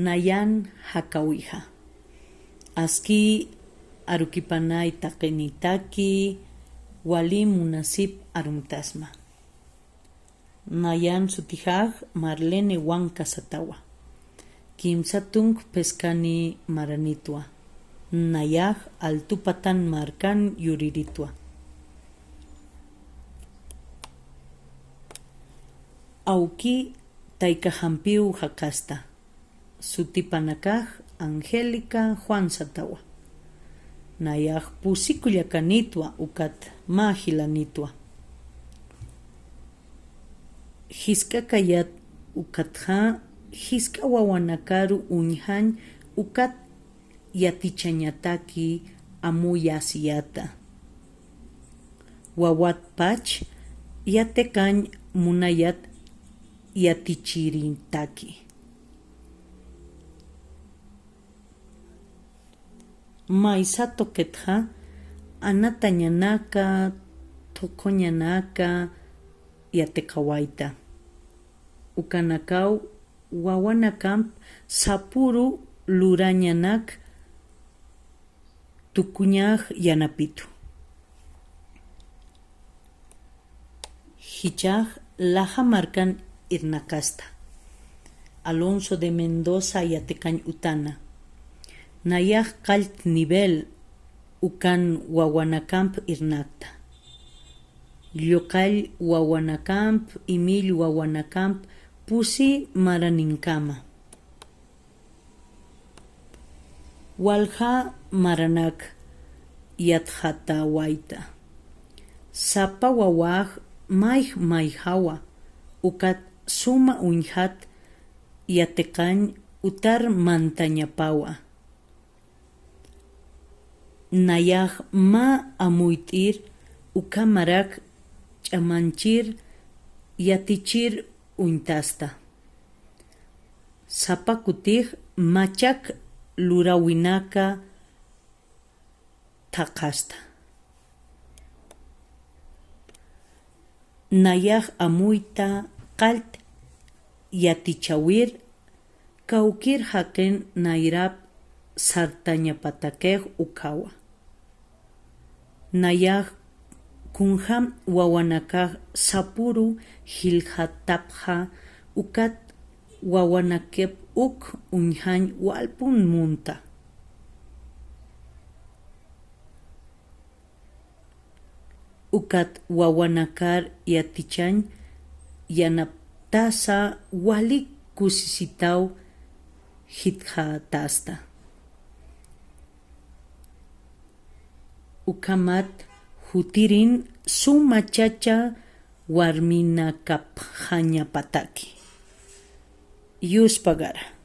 nayan hakawija. Aski arukipanay taqinitaki wali munasip arumtasma. Nayan sutijaj Marlene Huanca Satawa. Kimsatung Pescani Maranitwa. Nayaj Altupatan Marcan Yuriritwa. Auki Taikahampiu Hakasta. Sutipanakaj Angélica Juan Satawa. Nayaj Pusikuyakanitwa ukat Majilanitwa. Hiskakayat ukatja hiska wawanakaru unjan ukat yatichañataki amuyasiyata. Wawat pach yatekan munayat yatichirintaki. Maisato ketja anatañanaka tokoñanaka yatekawaita. Ukanakau wawanakamp sapuru lurañanak tukuñaj yanapitu. Hichaj laja marcan irnakasta. Alonso de Mendoza yatecañ utana. Nayaj kalt nivel ukan wawanakamp irnakta. Llokall wawanakamp imil wawanakamp pusi maraninkama. Walja maranak yatjata waita. Sapa wawaj maihawa ukat suma unjat yatecañ utar mantañapawa. Nayaj ma amuytir ukamarak chamanchir yatichir untasta. Sapakutij machak lurawinaka takasta. Nayaj amuita kalt yatichawir kaukir haken nairap sartañapatakej ukawa. Nayaj kunjam wawanakaj sapuru hiljatapja ukat wawanakep uk unjan walpun munta. Ukat wawanakar yatichañ yanaptasa walik kusisitaw hitjatasta. Ukamat hutirin suma chacha warmina kapjañapataki. Yuspagara.